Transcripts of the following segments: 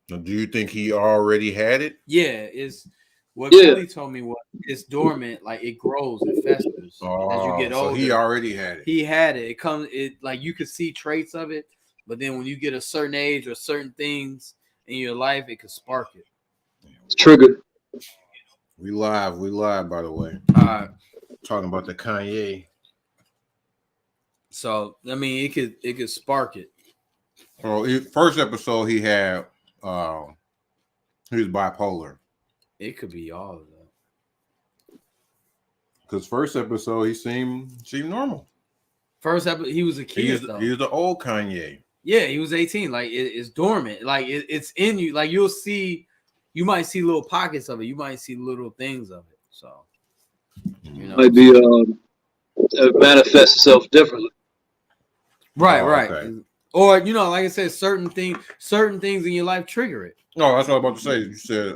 Now, do you think he already had it? Yeah, it's what Kelly told me was it's dormant, like it grows, it festers as you get older. So he already had it. He had it. It like you could see traits of it, but then when you get a certain age or certain things in your life, it could spark it. It's triggered. We live, by the way. All right. Talking about the Kanye. So I mean it could spark it. So first episode he had he was bipolar. It could be all of that. Because first episode he seemed normal. First episode he was a kid though. He was the old Kanye. Yeah, he was 18. Like it's dormant. Like it's in you. Like you might see little pockets of it. You might see little things of it. So you know, might be manifest itself differently. Right. Okay. Or like I said, certain things in your life trigger it. No, that's what I was about to say. You said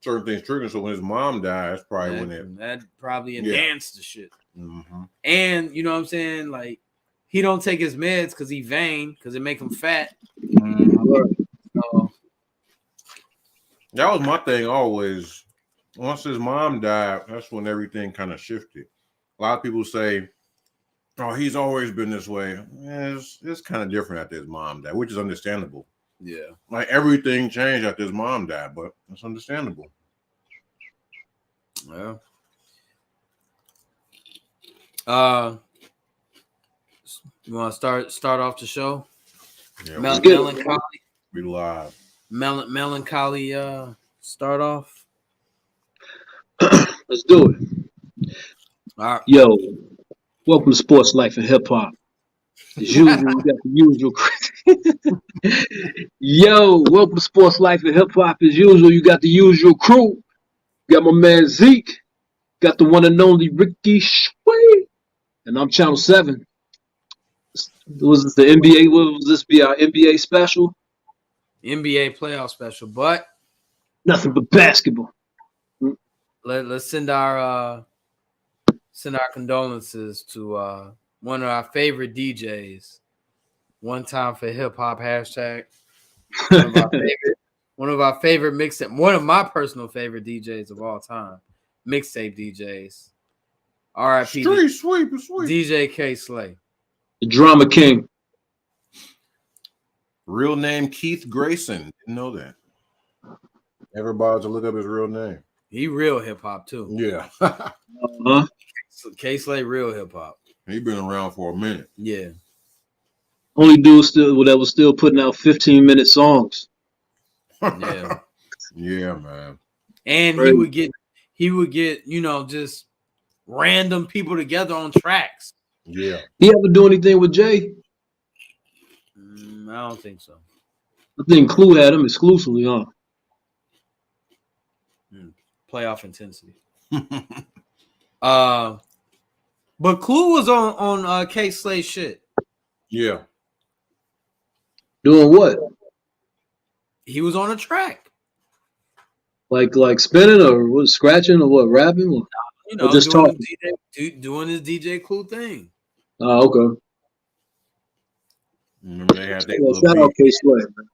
certain things trigger. So when his mom died, that's probably that probably enhanced the shit. Mm-hmm. And you know what I'm saying? Like he don't take his meds because he vain, because it make him fat. Mm-hmm. So, that was my thing always. Once his mom died, that's when everything kind of shifted. A lot of people say, "Oh, he's always been this way." It's kind of different after his mom died, which is understandable. Yeah, like everything changed after his mom died, but it's understandable. Yeah. You want to start off the show? Yeah, melancholy. We live. Melancholy. Start off. Let's do it. All right. Yo, welcome to Sports Life and Hip Hop. As usual, we got the usual. Yo, welcome to Sports Life and Hip Hop. As usual, you got the usual crew. Got my man Zeke. Got the one and only Ricky Shway. And I'm Channel 7. Was this the NBA? What was this be our NBA special? NBA playoff special, but nothing but basketball. Let's send our condolences to one of our favorite DJs. One time for hip hop hashtag. One of our favorite mixtape. One of my personal favorite DJs of all time. Mixtape DJs. R.I.P. Street sweep. DJ K Slay. The Drama King. Real name Keith Grayson. Didn't know that. Everybody to look up his real name. He real hip hop too. Yeah. K Slay real hip hop. He been around for a minute. Yeah. Only dude that was still putting out 15-minute songs. Yeah. Yeah, man. And he would get, just random people together on tracks. Yeah. He ever do anything with Jay? I don't think so. I think Clue had him exclusively on. Playoff intensity. But Clue was on K Slay shit. Yeah. Doing what? He was on a track. Like spinning or what, scratching or what, rapping? Or just talking? Doing his DJ Clue thing. Oh, okay. They had shout out K Slay, man.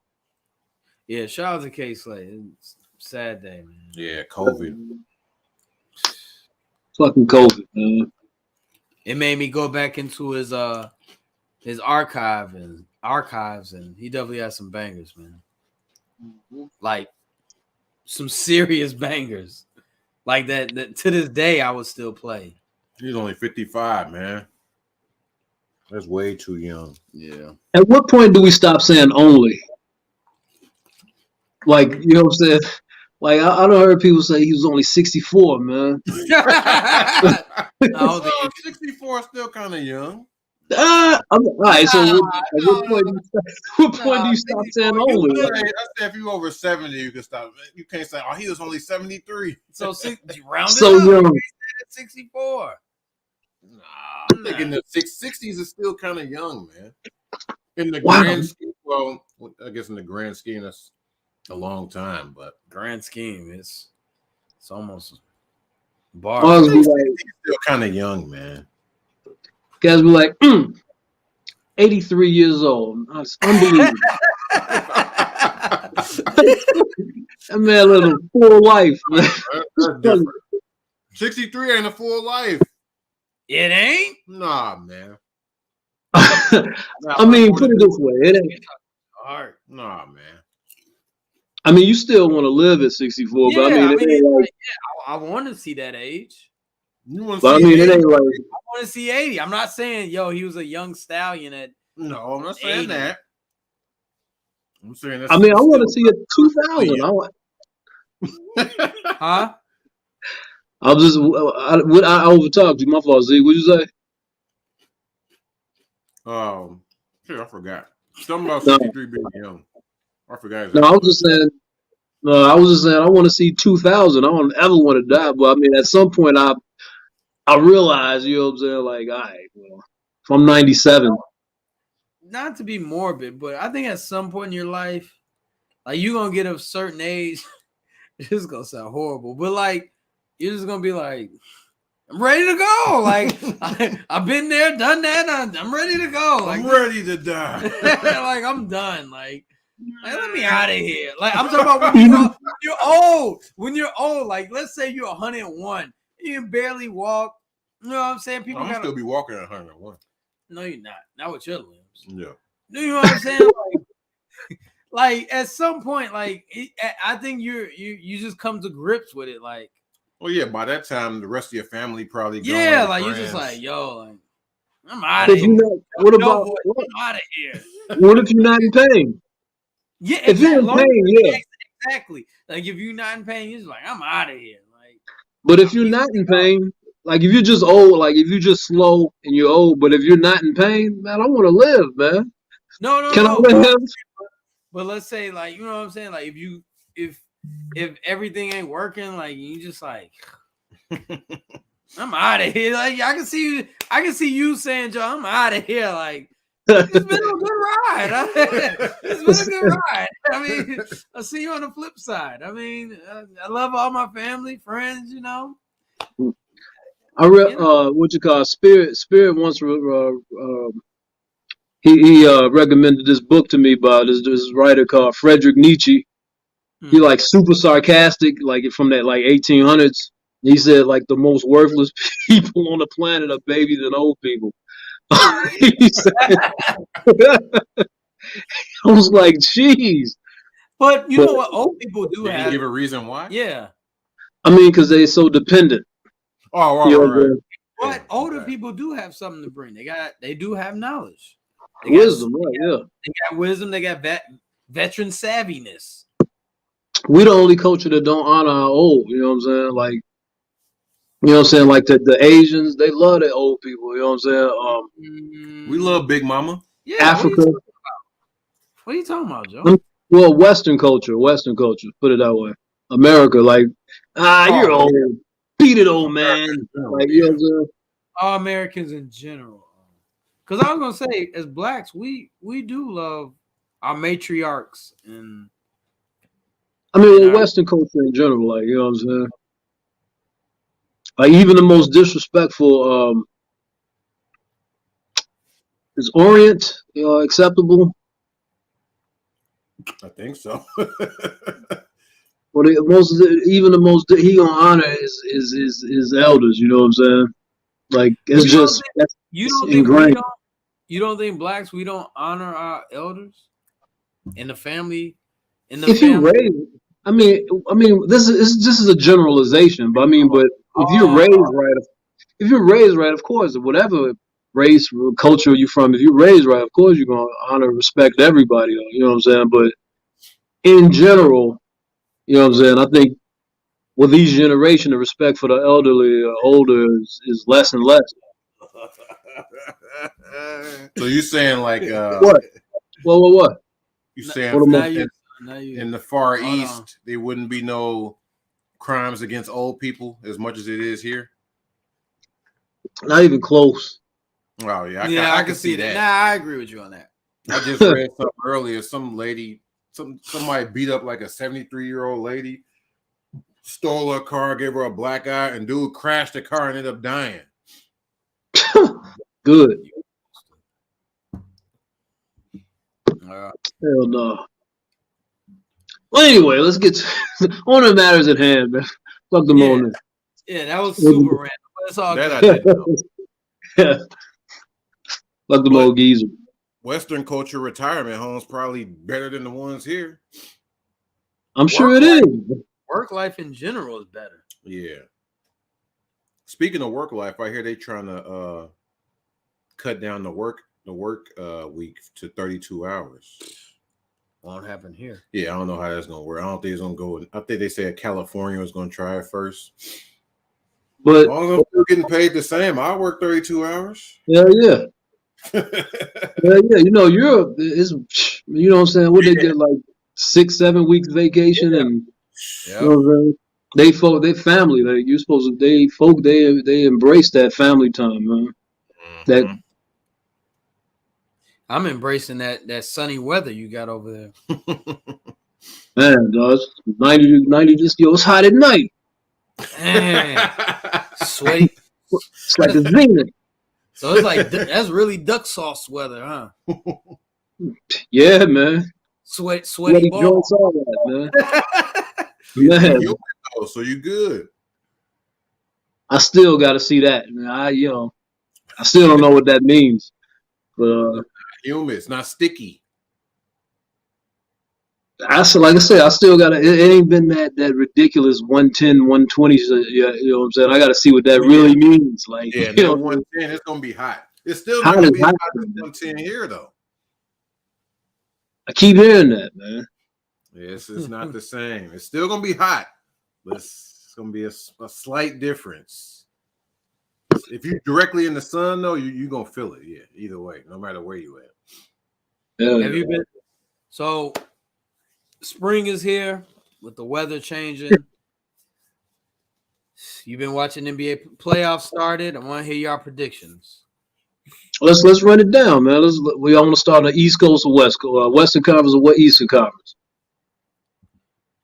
Yeah, shout out to K Slay. It's a sad day, man. Yeah, COVID. Fucking COVID, man. It made me go back into his archives, and he definitely has some bangers, man. Like some serious bangers. Like that to this day I would still play. He's only 55, man. That's way too young. Yeah. At what point do we stop saying only? Like, you know what I'm saying? Like, I don't heard people say he was only 64, man. 64 is still kind of young. All right, so at what point do you stop saying only? I say if you over 70, you can stop. You can't say, oh, he was only 73. So round so it up. Young. 64. Nah, I'm thinking the 60s is still kind of young, man. In the grand scheme, well, I guess in the grand scheme, that's a long time, but grand scheme, it's almost bar. He's still kind of young, man. Guys be like, 83 years old. That's unbelievable. That man lived a full life, man. That's different. 63 ain't a full life. It ain't. Nah, man. I mean, put it this way, it ain't. All right. Nah, man. I mean, you still want to live at 64, but I mean, it ain't like. I want to see that age. You want to But I see mean, it 80? ain't like. I want to see 80. I'm not saying, yo, he was a young stallion at. No, I'm not saying 80. that. I'm saying that's. I mean, I want to see a 2000. Huh? I overtalked you. My fault, Z. What'd you say? Shit, I forgot. Something about No. 63 being young. I forgot. No, I was just saying. No, I was just saying. I want to see 2000. I don't ever want to die, but I mean, at some point, I realize, you know what I'm saying? Like, all right, well, if I'm 97. Not to be morbid, but I think at some point in your life, like you're gonna get a certain age. This is gonna sound horrible, but like you're just gonna be like, I'm ready to go. Like I've been there, done that. I'm ready to go. Like I'm ready to die. like I'm done. Like let me out of here. Like I'm talking about when you're old. When you're old, like let's say you're 101, you can barely walk. You know what I'm saying? People I'm still be walking at 101. No, you're not. Not with your limbs. Yeah. You know what I'm saying? Like at some point, like I think you just come to grips with it. Like, well, yeah. By that time, the rest of your family probably gone. Yeah, like friends. you're just like, yo, like I'm out of here. What about I'm out of here? What if you're not in pain? Yeah, if you're in pain, yeah. Exactly. Like if you're not in pain, you're just like, I'm out of here. Like, but if you're not in pain, like if you're just old, like if you're just slow and you're old, but if you're not in pain, man, I want to live, man. No. Can I live? But let's say, like, you know what I'm saying? Like if everything ain't working, like you just like I'm out of here. Like I can see you saying, Joe, I'm out of here. Like it's been a good ride. It's been a good ride. I mean, I'll see you on the flip side. I mean, I love all my family, friends, you know. I read what you call Spirit once he recommended this book to me by this writer called Friedrich Nietzsche. He like super sarcastic, like from that like 1800s. He said like the most worthless people on the planet are babies and old people. He said, I was like, jeez. But you know what? Old people do Did have. he give a reason why? Yeah. I mean, because they're so dependent. Oh, right. But older people do have something to bring. They do have knowledge. Wisdom, right? Yeah. They got wisdom. They got veteran savviness. We the only culture that don't honor our old. You know what I'm saying? Like, you know what I'm saying? Like the Asians, they love their old people. You know what I'm saying? We love Big Mama. Yeah. Africa. What are you talking about, Joe? Well, Western culture. Put it that way. America, like, you're old. Beat it, old man. Like, you know what I'm saying? All Americans in general. Because I was gonna say, as blacks, we do love our matriarchs and. I mean, Western culture in general, like, you know what I'm saying? Like, even the most disrespectful, is Orient acceptable? I think so. Well, even the most he gonna honor his elders. You know what I'm saying? Like, it's just ingrained. You don't think blacks we don't honor our elders in the family? If you raise, I mean, this is a generalization, but I mean, but if you're raised right, of course, whatever race or culture you're from, if you're raised right, of course you're gonna honor, respect everybody. You know what I'm saying? But in general, you know what I'm saying? I think with each generation, the respect for the elderly or older is less and less. So you saying like what? What? You saying in the Far East there wouldn't be no crimes against old people as much as it is here? Not even close. Oh yeah, I can see that. Nah, I agree with you on that. I just read something earlier. Some lady, somebody beat up like a 73-year-old lady, stole her car, gave her a black eye, and dude crashed the car and ended up dying. Good. Hell no. Well, anyway, let's get on the matters at hand, man. Fuck the moment. Yeah, that was super random, but it's all That I good. didn't know. Yeah. Fuck the But old geezer. Western culture retirement homes probably better than the ones here. I'm sure it is. Work life in general is better. Yeah. Speaking of work life, I hear they trying to cut down the work week to 32 hours. Won't happen here. Yeah, I don't know how that's gonna work. I don't think it's gonna go. I think they said California was gonna try it first. But as long as I'm still getting paid the same, I work 32 hours. yeah. Yeah. You know, Europe is, you know what I'm saying? What they get like 6-7 weeks vacation, and you know what I'm saying? They family. Like you're supposed to. They embrace that family time, man. That I'm embracing that sunny weather you got over there. man, dog, 90. Just it's hot at night. Man, sweaty. It's like a zenith. So it's like that's really duck sauce weather, huh? Yeah, man. Sweaty ball. Joints, all that, man. Man, So you good? I still got to see that, man. I still don't know what that means. But Humid, it's not sticky. like I said, I still got to. It ain't been that ridiculous 110, 120. Yeah, you know what I'm saying. I got to see what that really means. Like, Yeah, you know, 110. It's gonna be hot. It's still hot gonna is be hot, hot as man. 110 here, though. I keep hearing that, man. Yes, it's not the same. It's still gonna be hot, but it's gonna be a slight difference. If you're directly in the sun, though, you gonna feel it. Yeah, either way, no matter where you at. Yeah. Have you been? So spring is here with the weather changing. You've been watching NBA playoffs started. I want to hear your predictions. Let's run it down, man. We all want to start on the East Coast or West Coast, Western Conference or what Eastern Conference.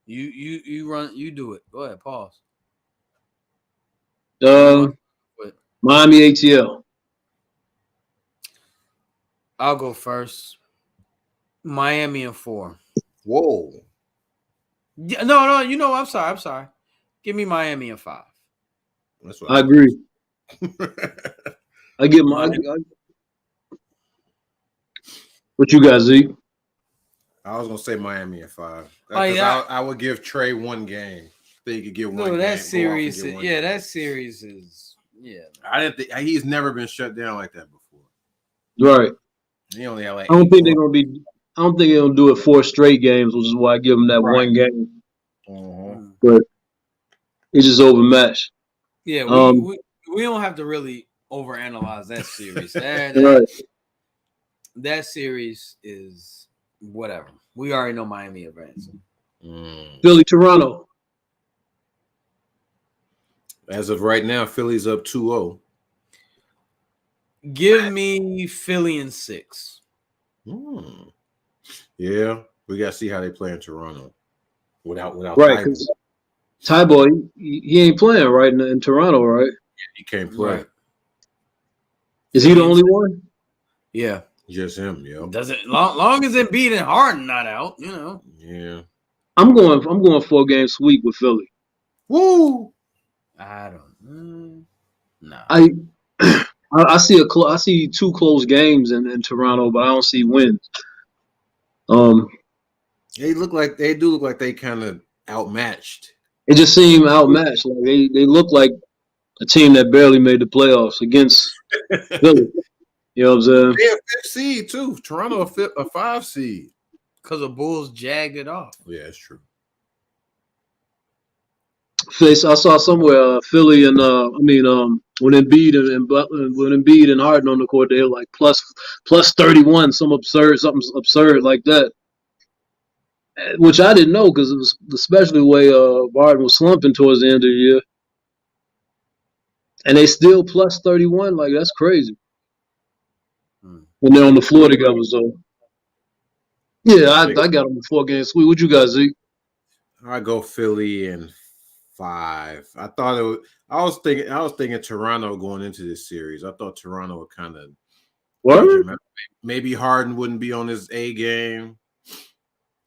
You run. You do it. Go ahead. Pause. Miami ATL. I'll go first. Miami in 4. Whoa. Yeah, no. You know, I'm sorry. Give me Miami in 5. That's what I agree. I give my. What you got, Zeke? I was gonna say Miami at 5. I would give Trey one game. I think he could get one. No, that game, series. game. That series is. Yeah. I didn't think he's never been shut down like that before. Right. He only had like. I don't think they're gonna be. I don't think they're gonna do it 4 straight games, which is why I give them that one game. But it's just overmatched. Yeah, we don't have to really overanalyze that series. That series is whatever. We already know Miami advancing. Philly, Toronto. As of right now, Philly's up 2-0. Give me Philly in 6. Yeah, we got to see how they play in Toronto without right. Tyboy, he ain't playing right in Toronto, right? Yeah, he can't play. Right. Is he the only one? Yeah, just him. Yeah. Doesn't long as Embiid and Harden not out, you know. Yeah. I'm going 4-game sweep with Philly. Woo! I don't. No. I see 2 close games in Toronto, but I don't see wins. They do look like they kind of outmatched. It just seemed outmatched. Like they look like a team that barely made the playoffs against Philly. You know what I'm saying? They're a 5th seed too. Toronto a 5 seed because the Bulls jagged it off. Yeah, it's true. I saw somewhere Philly and when Embiid and Harden on the court, they were like plus 31, something absurd like that. Which I didn't know because it was especially the way Harden was slumping towards the end of the year, and they still plus 31. Like that's crazy when they're on the floor together. So yeah, I got them a 4-game sweep. What you got, Zeke? I go Philly in 5. I thought it was. I was thinking Toronto going into this series. I thought Toronto would kind of. Maybe Harden wouldn't be on his A game.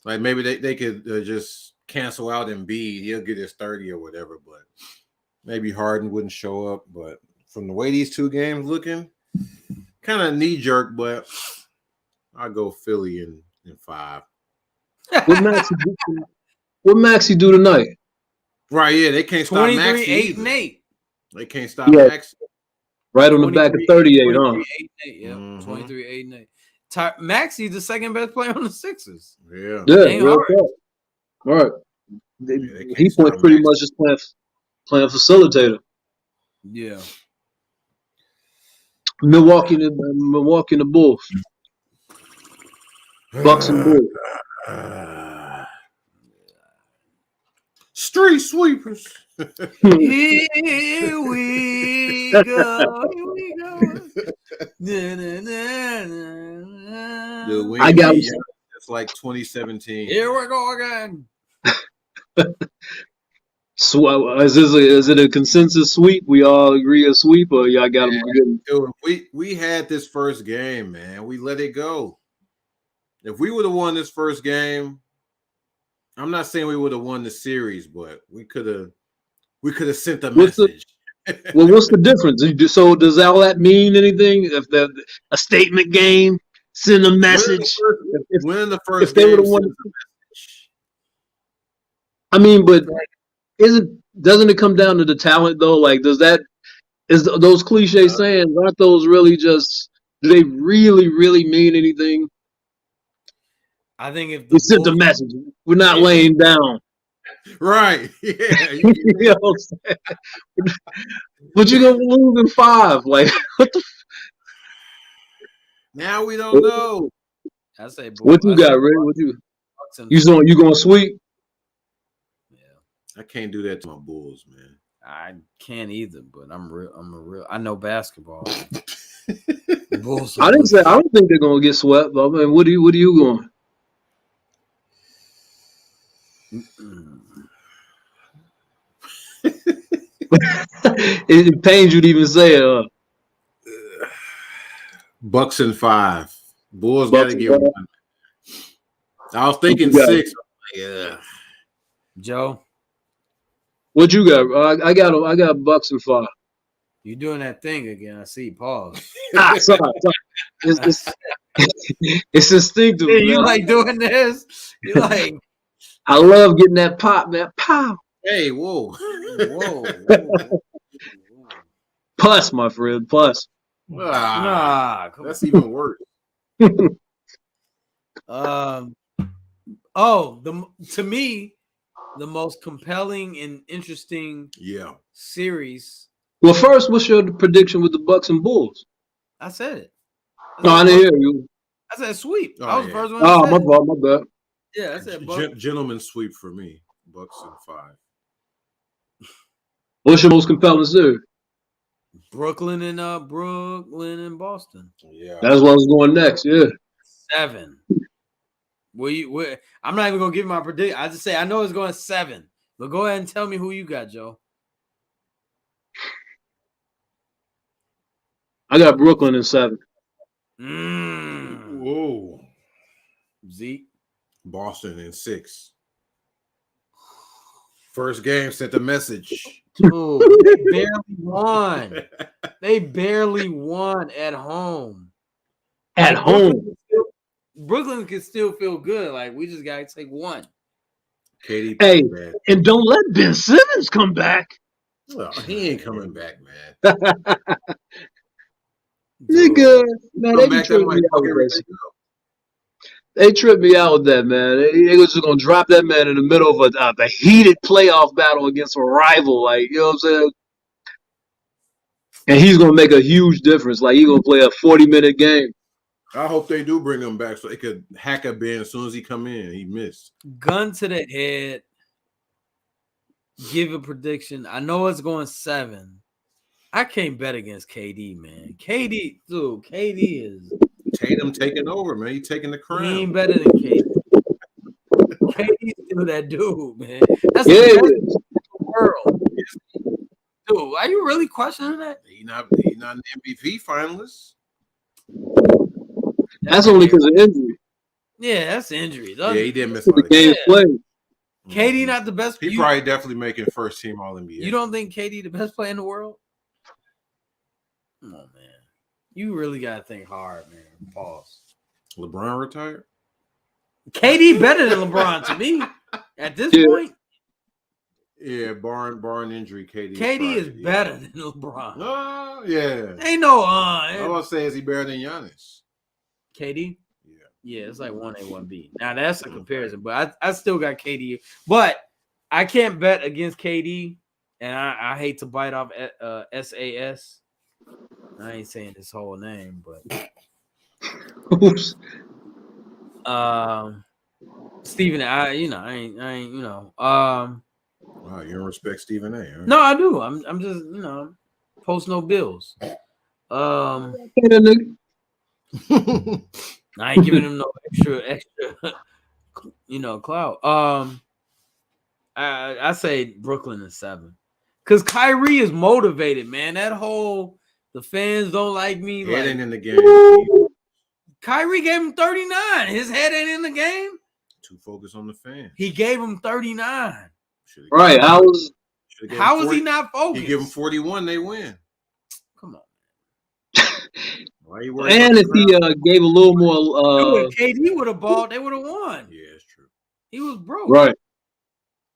Like maybe they could just cancel out Embiid. He'll get his 30 or whatever, but maybe Harden wouldn't show up. But from the way these two games looking, kind of knee jerk, but I'll go Philly in 5. What Maxey do tonight? Right, yeah, they can't stop 23, Maxey 8 either. and 8. They can't stop Yeah. Maxey. Right on the back of 38, 23, huh? 8 and 8, yeah. 23, 8 and 8. Maxey's the second best player on the Sixers. Yeah. Yeah, Ain't real hard. talk. All right. They He can't was stop pretty Maxey. much just playing facilitator. Yeah. Milwaukee and the Bulls. Bucks and Bulls. Street sweepers. Here we go. Here we go. Na, na, na, na. Dude, I got him. it's like 2017. Here we go again. Is it a consensus sweep? We all agree a sweep, or y'all got them good? Dude, we had this first game, man. We let it go. If we would have won this first game, I'm not saying we would have won the series, but we could have sent a message. Well, what's the difference? So does all that mean anything? If a statement game, send a message. Winning the first if they would have game won, sends a message. I mean, but doesn't it come down to the talent though? Like, those cliche sayings, aren't those really just? Do they really mean anything? I think if We sent a message. We're not laying down. Right. Yeah. You know what I'm saying? But you're gonna lose in 5. Like, what the? Now we don't know. I say, What you got, Ray? What you gonna sweep? Yeah. I can't do that to my Bulls, man. I can't either, but I know basketball. Bulls. I don't think they're gonna get swept. But I mean, what are you going? It pains you to even say it. Bucks in 5. Bulls got to get 1. I was thinking You got 6. Yeah. Joe, What you got? I got Bucks and 5. you doing that thing again? I see. Pause. Sorry. It's instinctive. Yeah, you man. like doing this? You like? I love getting that pop, man. Pow. Hey, whoa. Whoa. Plus, my friend. Plus. Nah, come That's even worse. on. To me, the most compelling and interesting series. Well, first, what's your prediction with the Bucks and Bulls? I said it. No, I didn't hear you. I said sweep. Oh, I was yeah. the first one. To say Oh, it. my bad. Yeah, I said Bucks. Gentleman sweep for me. Bucks in 5. What's your most compelling series? Brooklyn and Boston. Yeah. That's what I was going next. Yeah. 7. I'm not even gonna give my prediction. I just say I know it's going 7. But go ahead and tell me who you got, Joe. I got Brooklyn in 7. Whoa. Zeke. Boston in 6. First game sent a message. Dude, they barely won. They barely won at home. At home. Brooklyn can still feel good. Like, we just got to take 1. KD. Hey, and don't let Ben Simmons come back. Well, he ain't coming back, man. Nigga, man, Come back, that might fuck everything up. They tripped me out with that, man. They was just gonna drop that man in the middle of a heated playoff battle against a rival, like, you know what I'm saying? And he's gonna make a huge difference. Like, he's gonna play a 40-minute game. I hope they do bring him back so they could hack a Ben as soon as he come in. He missed. Gun to the head. Give a prediction. I know it's going 7. I can't bet against KD, man. KD is Tatum taking over, man. He taking the crown. he ain't better than KD. KD's still that dude, man. That's Yeah, the best in the world. Dude, are you really questioning that? He not an MVP finalist. that's only because of injury. Yeah, that's injury. Yeah, he did miss a lot The of game Yeah. played. KD not the best. He probably definitely making first team All NBA. You don't think KD the best player in the world? Come on, man. You really gotta think hard, man. Pause. LeBron retired? KD better than LeBron to me at this point. Yeah, barring injury, KD is better than LeBron. Oh, yeah. Ain't no I was say, is he better than Giannis? KD? Yeah, it's like 1A, 1B. Now that's a comparison, but I still got KD. But I can't bet against KD, and I hate to bite off SAS. I ain't saying his whole name, but Oops. Stephen, I ain't Wow, you don't respect Stephen A. Huh? No, I do. I'm just post no bills. I ain't giving him no extra clout. I say Brooklyn is 7. Cause Kyrie is motivated, man. That whole the fans don't like me. Head like, ain't in the game. Kyrie gave him 39. His head ain't in the game. Too focused on the fans. He gave him 39. Right. How was he not focused? He give him 41, they win. Come on. Why you worried? And if he gave a little more Dude, if KD would have balled, they would have won. Yeah, it's true. He was broke. Right.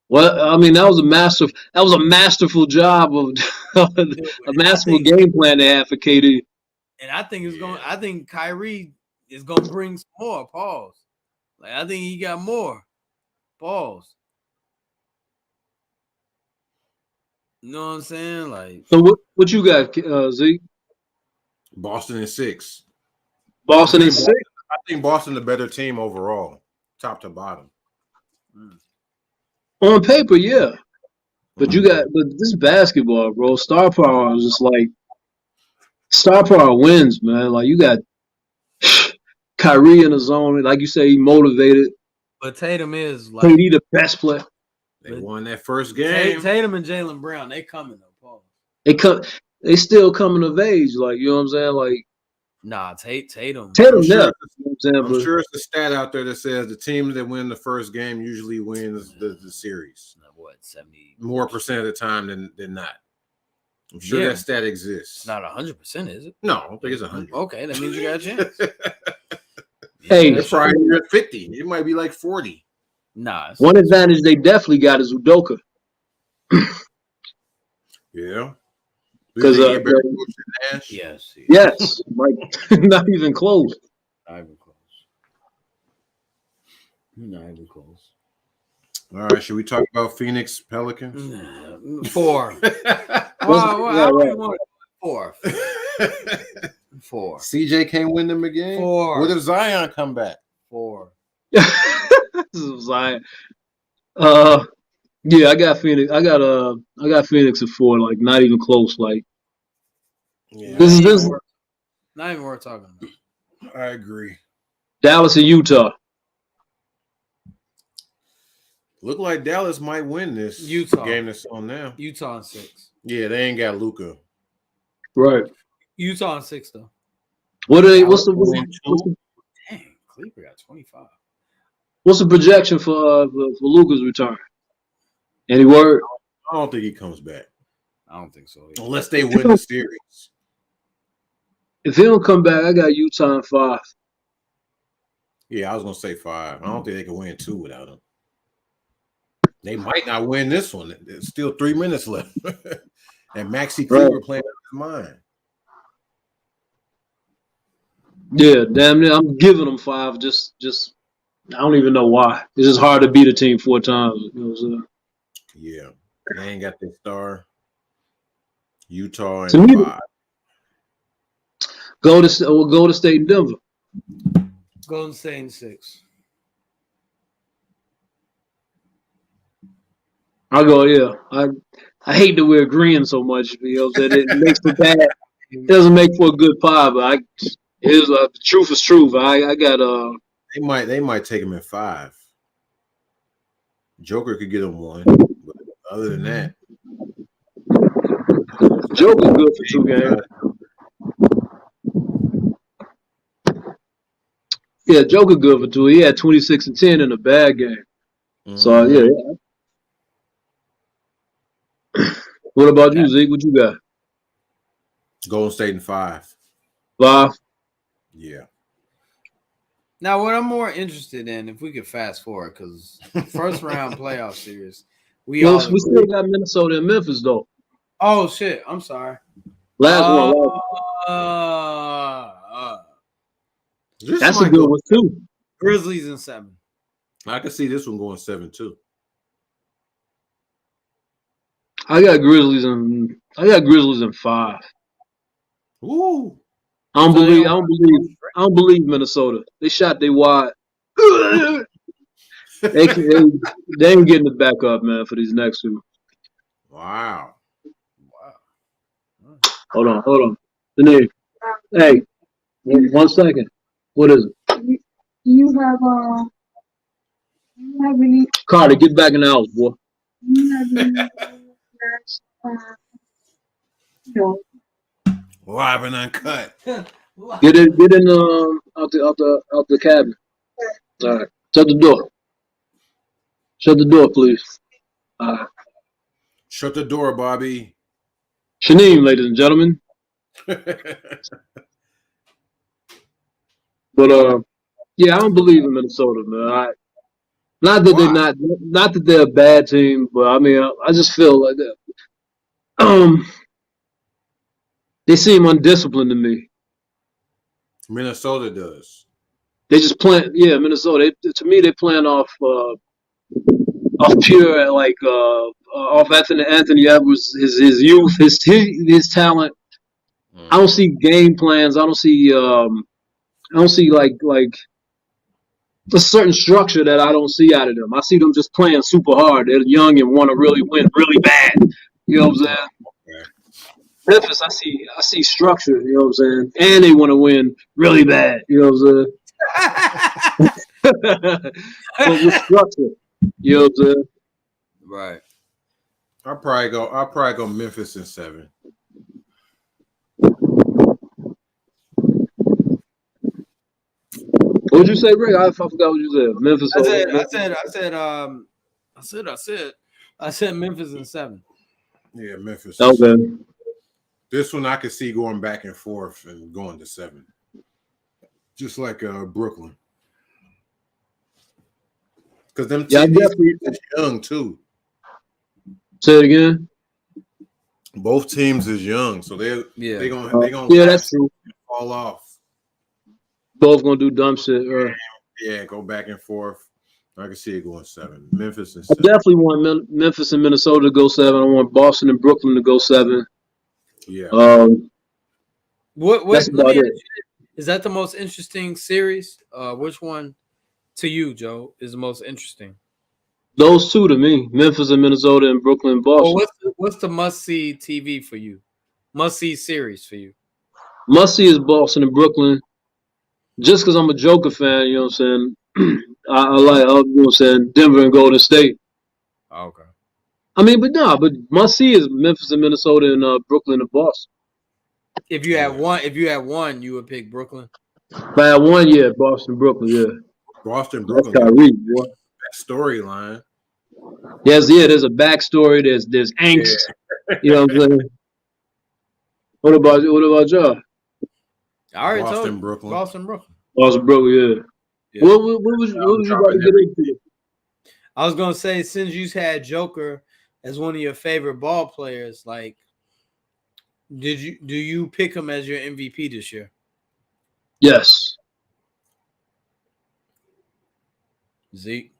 Well, I mean, that was a masterful job of a masterful game plan they had for KD. And I think I think Kyrie is gonna bring some more. Pause. Like I think he got more. Pause. You know what I'm saying? Like, so what you got, Zeke? Boston is 6. Boston is 6. I think Boston the better team overall, top to bottom. On paper, yeah. But but this basketball, bro, star power is just like star power wins, man. Like you got Kyrie in the zone, like you say, he motivated. but Tatum is like KD the best player. They won that first game. Tatum and Jaylen Brown, they coming though, Paul. They still coming of age, like you know what I'm saying? Like nah, Tatum. I'm sure it's a stat out there that says the team that win the first game usually wins the series. What, 70 more percent of the time than not. I'm sure that stat exists. It's not 100%, is it? No, I don't think it's 100. Okay, that means you got a chance. Hey, it's probably 50. It might be like 40. Nah. One advantage they definitely got is Udoka. Yeah. Because yes, like not even close. Not even close. All right, should we talk about Phoenix Pelicans? 4. Well, 4. 4. CJ can't win them again. 4. What if Zion come back? 4. Zion. Yeah, I got Phoenix. I got Phoenix at 4. Like not even close. Like this is not even worth talking about. I agree. Dallas and Utah. Look like Dallas might win this game that's on now. Utah in 6. Yeah, they ain't got Luka. Right. Utah in 6 though. What's the dang, Cleveland got 25. What's the projection for Luka's return? Any word? I don't think he comes back. I don't think so. Either. Unless they win the series. If he don't come back, I got Utah in 5. Yeah, I was gonna say 5. I don't think they can win 2 without him. They might not win this one. There's still 3 minutes left. And Maxi Kleber playing out his mind. Yeah, damn near. I'm giving them 5. Just I don't even know why. It's just hard to beat a team 4 times. You know what I'm saying? Yeah. They ain't got their star. Utah and 5. Golden State and Denver. Golden State in 6. I go, yeah. I hate that we're agreeing so much. You know what I'm saying? It makes for bad. It doesn't make for a good pie, but the truth is truth. I got They might take him in 5. Joker could get him 1, but other than that, Joker's good for 2 games. Yeah, Joker good for 2. He had 26 and 10 in a bad game. So yeah. What about you, Zeke? What you got? Golden State in 5. 5? Yeah. Now, what I'm more interested in, if we could fast forward, because first round playoff series, we still got Minnesota and Memphis though. Oh shit! I'm sorry. Last one. That's a good one too. Grizzlies in 7. I can see this one going 7 too. I got Grizzlies in 5. Ooh. I don't believe Minnesota. They shot they wide. they ain't getting it back up, man, for these next two. Wow. Hold on. Hey, 1 second. What is it? Do you have any Carter, get back in the house, boy. Do you have any Live and uncut. Get in out the cabin. All right. Shut the door. Shut the door, please. Shut the door, Bobby. Shaneem, ladies and gentlemen. But yeah, I don't believe in Minnesota, man. Not that they're a bad team, but I mean, I just feel like that. They seem undisciplined to me. Minnesota does. They just play. Yeah, Minnesota. To me, they're playing off pure off Anthony Edwards, his youth, his talent. Mm-hmm. I don't see game plans. I don't see like a certain structure that I don't see out of them. I see them just playing super hard. They're young and want to really win really bad. You know what I'm saying? Okay. Memphis, I see structure. You know what I'm saying? And they want to win really bad. You know what I'm saying? But with structure. You know what I'm saying? Right. I'll probably go Memphis in 7. What'd you say, Rick? I forgot what you said. Memphis. I said Memphis in 7. Yeah, Memphis. Okay. This one I could see going back and forth and going to 7. Just like Brooklyn. Because them teams is young too. Say it again. Both teams is young, so they're gonna that's true. Fall off. Both gonna do dumb shit. Yeah, go back and forth. I can see it going 7. Memphis and 7. I definitely want Memphis and Minnesota to go 7. I want Boston and Brooklyn to go 7. Yeah. What that's about it. Is that the most interesting series? Which one to you, Joe, is the most interesting? Those two to me, Memphis and Minnesota and Brooklyn and Boston. Well, what's the must-see TV for you? Must-see series for you? Must-see is Boston and Brooklyn. Just because I'm a Joker fan, you know what I'm saying? I like, you know what I'm saying, Denver and Golden State. Okay. I mean, but must-see is Memphis and Minnesota and Brooklyn and Boston. If you had one, you would pick Brooklyn. If I had one, yeah, Boston, Brooklyn, yeah. Boston, Brooklyn. That's Kyrie, boy. Storyline. Yes, yeah. There's a backstory. There's angst. Yeah. You know what I'm saying? What about y'all? I already told you. Boston, Brooklyn. Yeah. What was you about to get into? I was gonna say, since you had Joker as one of your favorite ball players, like, do you pick him as your MVP this year? Yes. Zeke.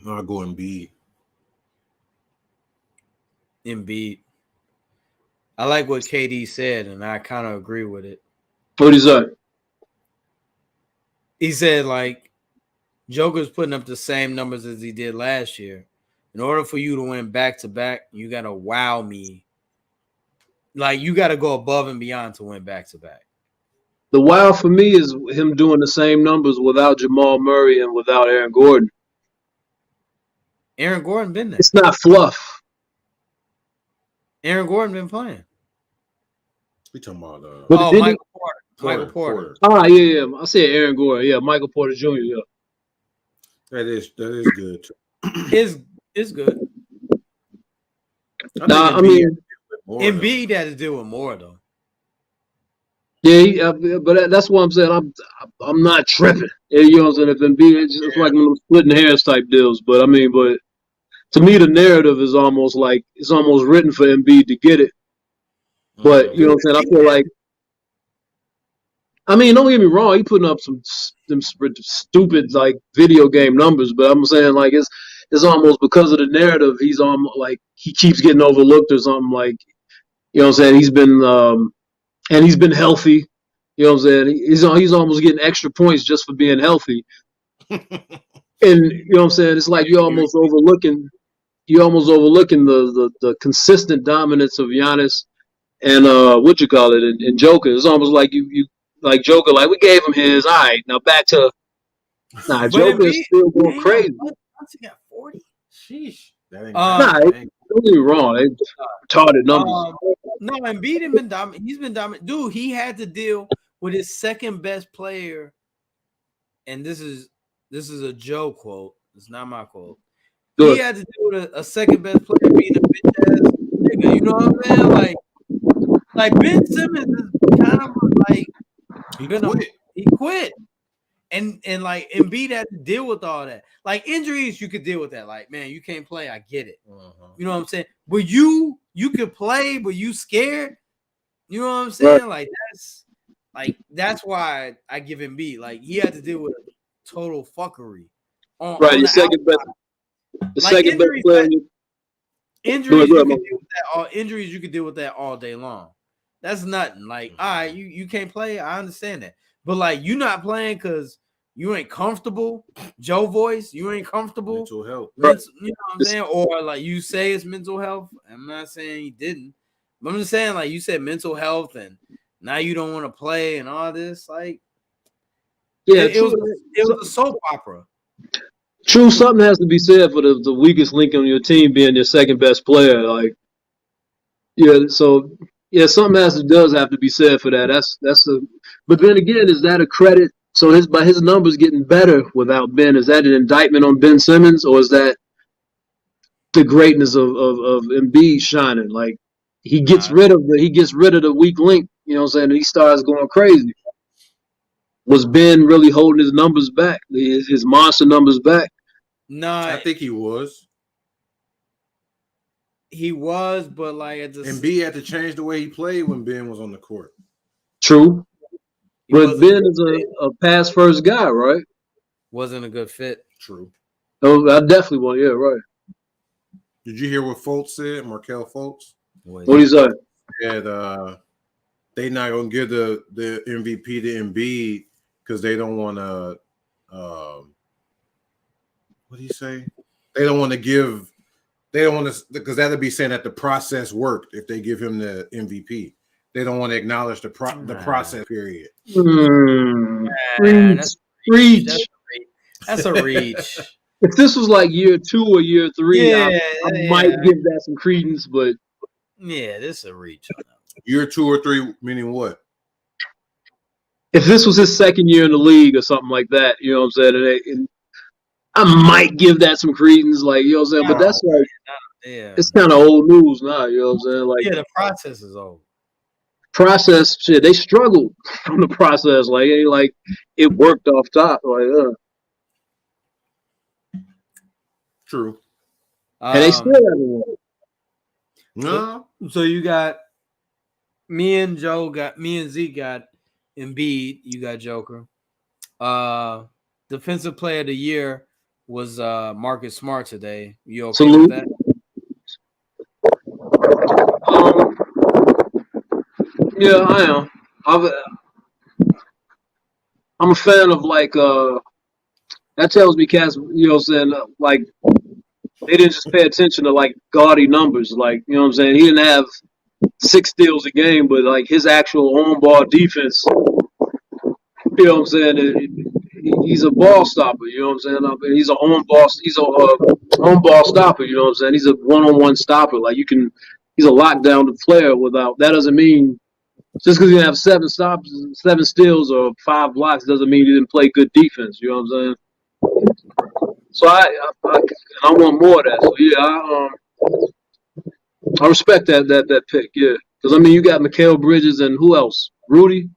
I'll go Embiid. I like what KD said, and I kind of agree with it. What is that? He said, like, Joker's putting up the same numbers as he did last year. In order for you to win back-to-back, you got to wow me. Like, you got to go above and beyond to win back-to-back. The wow for me is him doing the same numbers without Jamal Murray and without Aaron Gordon. Aaron Gordon been there. It's not fluff. Aaron Gordon been playing. We talking about Michael Porter. Michael Porter. Yeah. I said Aaron Gordon. Yeah, Michael Porter Jr. Yeah. That is good. Is good. Embiid had to deal with more though. Yeah, but that's what I'm saying. I'm not tripping. You know what I'm saying? If Embiid, it's like one of those splitting hairs type deals. But I mean, but to me, the narrative is almost like it's almost written for Embiid to get it. But you know what I'm saying? I feel like, I mean, don't get me wrong. He putting up some stupid like video game numbers, but I'm saying like it's almost because of the narrative. He's almost like he keeps getting overlooked or something. Like you know what I'm saying? He's been and he's been healthy. You know what I'm saying? He's almost getting extra points just for being healthy. And you know what I'm saying? It's like you're almost overlooking the consistent dominance of Giannis and and Joker. It's almost like you like Joker, like we gave him his. All right, now back to Joker is still going crazy. Once he got 40, sheesh. That ain't don't get me wrong. They retarded numbers. No, Embiid has been dominant. He's been dominant. Dude, he had to deal with his second best player. And this is a Joe quote. It's not my quote. Good. He had to deal with a second best player being a bitch ass nigga. You know what I'm saying? Like Ben Simmons is kind of like he quit. And like Embiid had to deal with all that. Like injuries, you could deal with that. Like, man, you can't play. I get it. You know what I'm saying? But you could play, but you scared. You know what I'm saying? Right. That's why I give Embiid. Like he had to deal with total fuckery. On the second best. The like second best player. Injuries, you can deal with that. Injuries, you can deal with that all day long. That's nothing. Like, all right, you can't play. I understand that. But like you not playing because you ain't comfortable, Joe voice, you ain't comfortable. Mental health. You know what I'm saying? Or like you say it's mental health. I'm not saying he didn't. But I'm just saying, like you said mental health and now you don't want to play and all this. Like it was a soap opera. True, something has to be said for the weakest link on your team being your second best player. Like something does have to be said for that. But then again, is that a credit? So his numbers getting better without Ben, is that an indictment on Ben Simmons, or is that the greatness of Embiid shining? Like he gets rid of the weak link, you know what I'm saying? And he starts going crazy. Was Ben really holding his numbers back, his monster numbers back? No, I think he was. He was, but like Embiid had to change the way he played when Ben was on the court. True. But Ben is a pass first guy, right? Wasn't a good fit. True. Oh, I definitely want. Yeah, right. Did you hear what Fultz said, Markel Fultz? What did he say? That they not gonna give the MVP to Embiid because they don't want to. What did he say? They don't want to give. They don't want to because that'd be saying that the process worked if they give him the MVP. They don't want to acknowledge the process period. That's a reach. If this was like year 2 or year 3, I might give that some credence, but this is a reach. Year 2 or 3, meaning what? If this was his second year in the league or something like that, you know what I'm saying? And I might give that some credence, like you know what I'm saying. But that's like, it's kind of old news now. You know what I'm saying? Like, the process is old. Process shit. They struggled from the process. Like, it ain't like it worked off top. Like, True. And they still haven't won. No. So you got me and Zeke got Embiid. You got Joker. Defensive player of the year was Marcus Smart today. You okay with that? Yeah, I am. I'm a fan of like that tells me cats, you know what I'm saying, like they didn't just pay attention to like gaudy numbers, like you know what I'm saying. He didn't have 6 steals a game, but like his actual on-ball defense, you know what I'm saying. He's a ball stopper, you know what I'm saying. He's a on-ball stopper, you know what I'm saying. He's a one-on-one stopper. Like he's a lockdown player. Without that doesn't mean Just because you have 7 stops, 7 steals, or 5 blocks doesn't mean you didn't play good defense. You know what I'm saying? So I want more of that. So yeah, I respect that pick. Yeah, because I mean you got Mikal Bridges and who else? Rudy.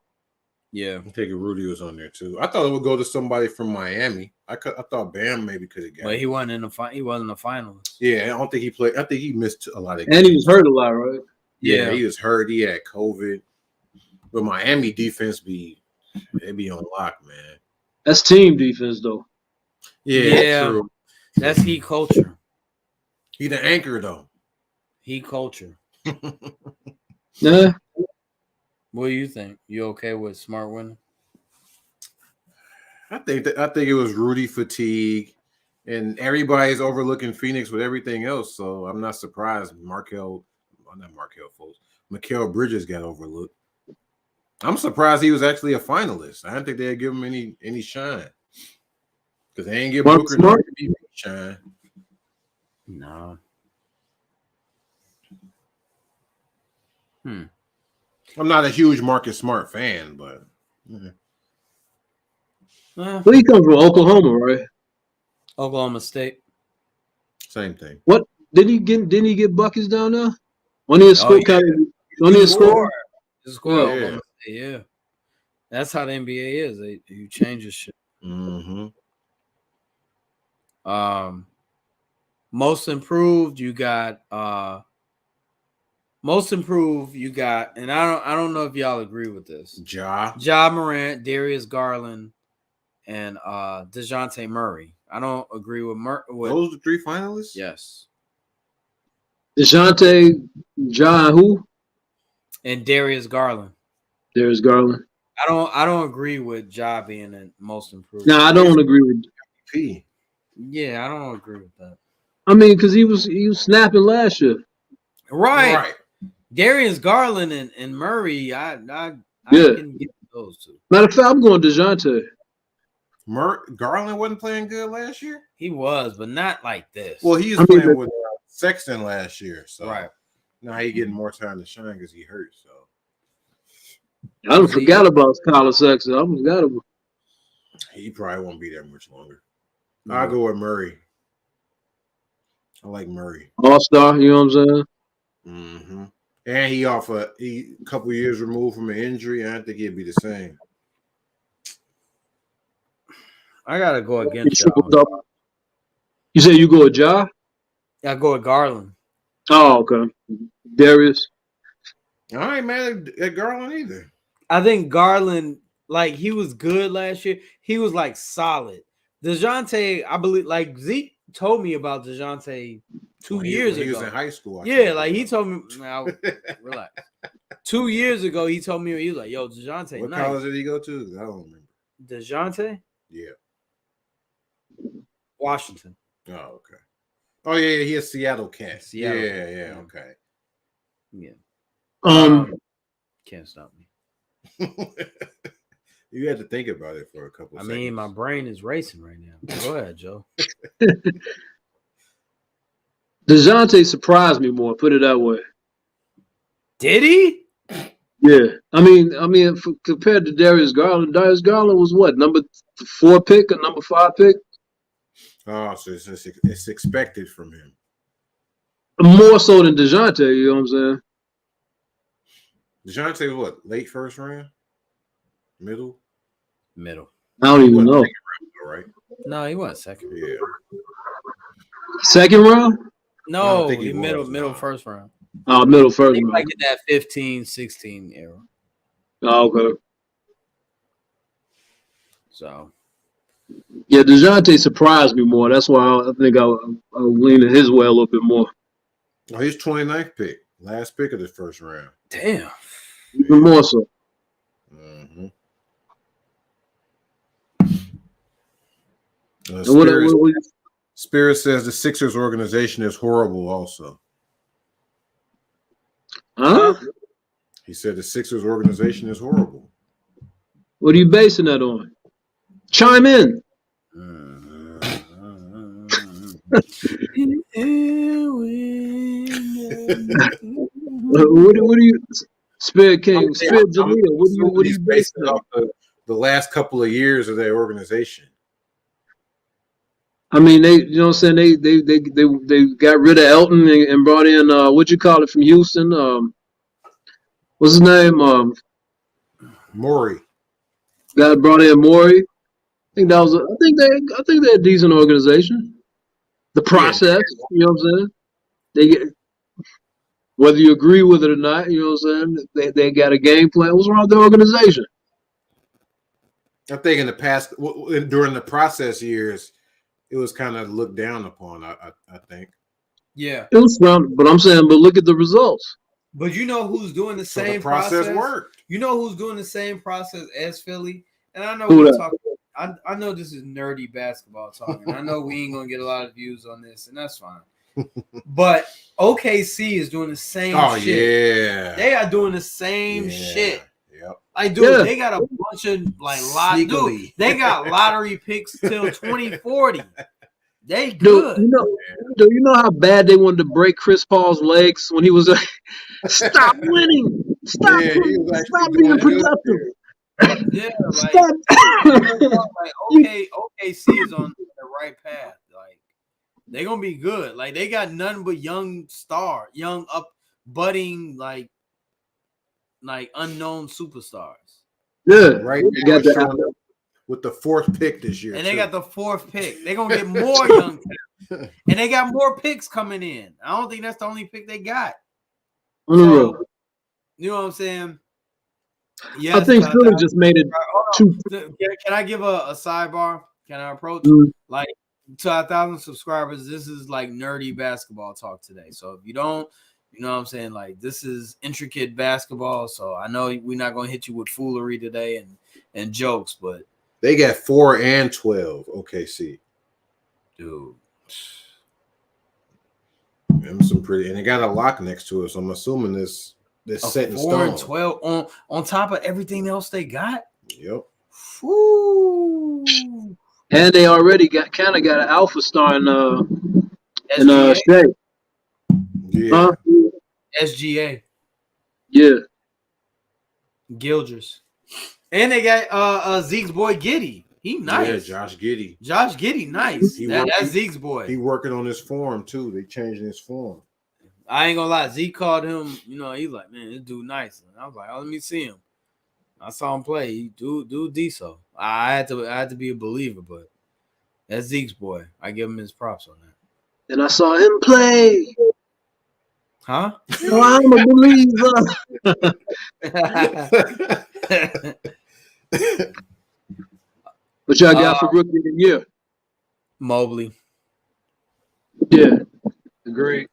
Yeah, I'm taking Rudy was on there too. I thought it would go to somebody from Miami. I thought Bam maybe could have got but it. he wasn't in the he wasn't a finalist. Yeah, I don't think he played. I think he missed a lot of And he was games. hurt a lot, right? Yeah, he was hurt. He had COVID. But Miami defense be on lock, man. That's team defense, though. Yeah. True. That's Heat culture. He the anchor though. Heat culture. Yeah. What do you think? You okay with Smart winning? I think it was Rudy fatigue, and everybody's overlooking Phoenix with everything else. So I'm not surprised Mikal Bridges got overlooked. I'm surprised he was actually a finalist. I didn't think they'd give him any shine because they ain't give Booker no shine. No. I'm not a huge Marcus Smart fan, but well, he comes from Oklahoma, right? Oklahoma State. Same thing. What didn't he get buckets down there? When he scored, when he scored. Oklahoma State, yeah. That's how the NBA is. You change your shit. Mm-hmm. Most improved, you got and I don't know if y'all agree with this. Ja Morant, Darius Garland, and DeJounte Murray. I don't agree with those the 3 finalists? Yes. DeJounte, Ja who? And Darius Garland. Darius Garland. I don't agree with Ja being the most improved. No, I don't agree with MVP. Yeah, I don't agree with that. I mean, because he was snapping last year. Right. Darius Garland and Murray, I can get those two. Matter of fact, I'm going DeJounte. Garland wasn't playing good last year? He was, but not like this. Well, he was playing with Sexton last year. So right. Now he getting more time to shine because he hurt. So I don't forgot about Colin Sexton. I forgot about. He probably won't be there much longer. I'll go with Murray. I like Murray. All-star, you know what I'm saying? Mm-hmm. And he a couple years removed from an injury. I don't think he'd be the same. I gotta go against y'all. You say you go with Ja? I go with Garland. Oh, okay. Darius. I ain't mad at Garland either. I think Garland, like, he was good last year. He was like solid. DeJounte, I believe, like Zeke told me about DeJounte 2 years ago. He was in high school. Like he told me. Now, relax. 2 years ago, he told me, he was like, "Yo, DeJounte." What college did he go to? I don't remember. DeJounte? Yeah. Washington. Oh, okay. Oh yeah, he is Seattle cat. Seattle. Yeah, okay. Yeah. Can't stop me. You had to think about it for a couple seconds. I mean, my brain is racing right now. Go ahead, Joe. DeJounte surprised me more, put it that way. Did he? Yeah. I mean, compared to Darius Garland was what, number 4 pick or number 5 pick? Oh, so it's expected from him. More so than DeJounte, you know what I'm saying? DeJounte was what, late first round? Middle. I don't even know. Round, right? No, he wasn't second. Yeah. Second round? No, he middle first round. Oh, middle first round. Like in that 15, 16 era. Oh, okay. So. Yeah, DeJounte surprised me more. That's why I think I'll lean in his way a little bit more. Oh, he's 29th pick. Last pick of the first round. Damn. Even more so. Mm-hmm. Spirit says the Sixers organization is horrible also. Huh? He said the Sixers organization is horrible. What are you basing that on? Chime in. What do you? Spirit King, I'm Spirit Jaleel. What assuming do he's you base basing that? off the last couple of years of their organization. I mean, they, you know what I'm saying? They got rid of Elton and brought in what you call it from Houston? What's his name? Maury. Got brought in Maury. I think that was. I think they're a decent organization. The Yeah. process, you know what I'm saying? They get whether you agree with it or not, you know what I'm saying? They got a game plan. What's wrong with the organization? I think in the past, during the process years, it was kind of looked down upon. I think. Yeah. It was fun, but I'm saying, but look at the results. But you know who's doing the So same the process process? worked. You know who's doing the same process as Philly? And I know Who we that? talk. I know this is nerdy basketball talking. I know we ain't gonna get a lot of views on this, and that's fine. But OKC is doing the same shit. Yeah. They are doing the same shit. Yep. Like, dude, Yeah. they got a bunch of dude, Sneakily. they got lottery picks till 2040. They Dude, good. you know how bad they wanted to break Chris Paul's legs when he was stop winning, stop Yeah, he was stop actually being doing good productive. Yeah, like, Stop. like OKC is on the right path. Like, they're gonna be good. Like, they got nothing but young up budding, like unknown superstars. Yeah, right they now. got It's showing the up with the 4th pick this year, And they too. got the 4th pick. They're gonna get more young talent. And they got more picks coming in. I don't think that's the only pick they got. on the road. So, you know what I'm saying? Yes, I think Philly just made it too. Can I give a sidebar? Can I approach like to 1,000 subscribers? This is like nerdy basketball talk today. So if you don't, you know what I'm saying? Like, this is intricate basketball. So I know we're not gonna hit you with foolery today and jokes, but They got 4 and 12 OKC. dude. And some pretty, and they got a lock next to it. So I'm assuming this set in 4 stone. and 12 on top of everything else they got. Yep. Woo. And they already got an alpha star in SGA. Shea. Yeah. Huh? SGA. Yeah. Gilders. And they got Zeke's boy Giddey. He nice. Yeah, Josh Giddey. Josh Giddey, nice. That's Zeke's boy. He working on his form too. They changing his form. I ain't gonna lie. Zeke called him. You know, he's like, man, this dude nice. And I was like, oh, let me see him. I saw him play. He do decent. I had to be a believer, but that's Zeke's boy. I give him his props on that. And I saw him play. Huh? So I'm a believer. What y'all got for rookie of the year? Mobley. Yeah. Agreed.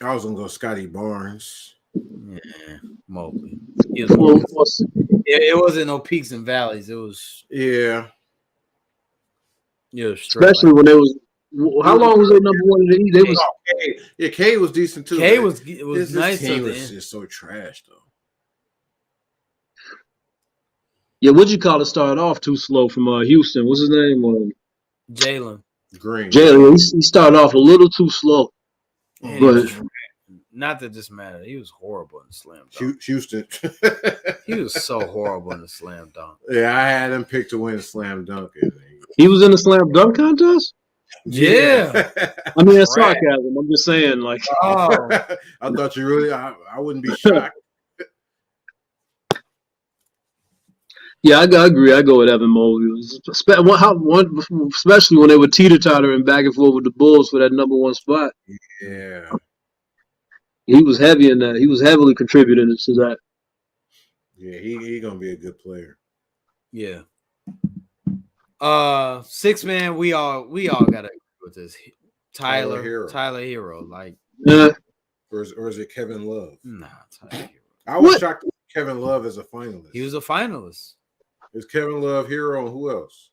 I was gonna go Scotty Barnes. Yeah, Mobley. Well, It wasn't no peaks and valleys. It was Yeah. straight. especially when they was. How long was they number one in the East? They was. K was decent too. K was this nice. team was just so trash though. Yeah, what'd you call it? Started off too slow from Houston. What's his name? Jalen Green. Jalen. He started off a little too slow. But not that this mattered. He was horrible in the slam dunk. Houston. He was so horrible in the slam dunk. Yeah, I had him picked to win the slam dunk. he was in the slam dunk contest? Yeah. I mean, that's sarcasm. I'm just saying, like. Oh. I thought you really. I wouldn't be shocked. Yeah, I agree. I go with Evan Mobley, especially when they were teeter-tottering back and forth with the Bulls for that number one spot. Yeah, he was heavy in that. He was heavily contributing to that. Yeah, he gonna be a good player. Yeah. 6-man, we all gotta agree with this. Tyler Hero, like. Yeah. Or is it Kevin Love? Nah, Tyler Hero. I was shocked that Kevin Love as a finalist. He was a finalist. Is Kevin Love, Hero, and who else?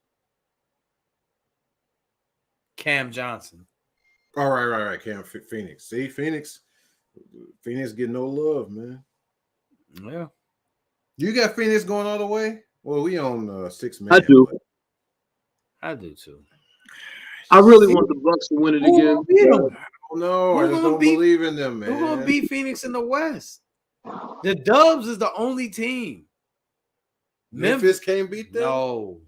Cam Johnson. All right. Cam Phoenix. See, Phoenix getting no love, man. Yeah. You got Phoenix going all the way? Well, we on 6-man. I do. I do too. I really want the Bucks to win it again. No, I just don't believe in them, man. Who's gonna beat Phoenix in the West? The Dubs is the only team. Memphis can't beat them. No.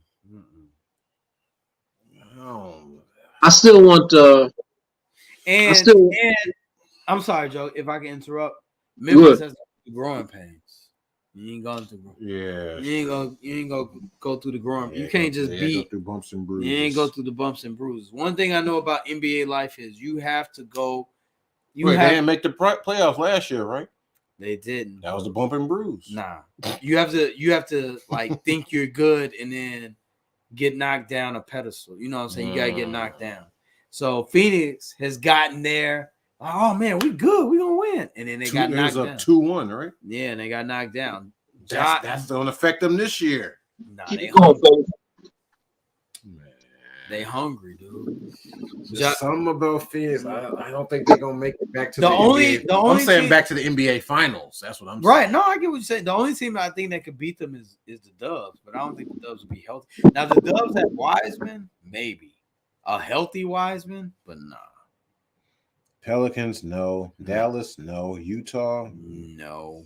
I still want. And I'm sorry, Joe, if I can interrupt. Good. Memphis has growing pains. You ain't going through. Yeah. You ain't gonna go through the growing. You can't just go beat through bumps and bruises. You ain't go through the bumps and bruises. One thing I know about NBA life is you have to go. They didn't make the playoffs last year, right? They didn't. That was the bump and bruise. Nah. You have to like think you're good and then get knocked down a pedestal. You know what I'm saying? You gotta get knocked down. So Phoenix has gotten there. Oh man, we good. We gonna win. And then they got knocked down. 2-1, right? Yeah, and they got knocked down. That's gonna affect them this year. Nah, they hungry, dude. Just something about Phoenix. I don't think they're gonna make it back to the NBA. I'm saying back to the NBA Finals. That's what I'm saying. Right. No, I get what you're saying. The only team I think that could beat them is the Dubs, but I don't think the Dubs will be healthy. Now the Dubs have Wiseman, maybe a healthy Wiseman, but nah. Pelicans, no. Dallas, no. Utah, no.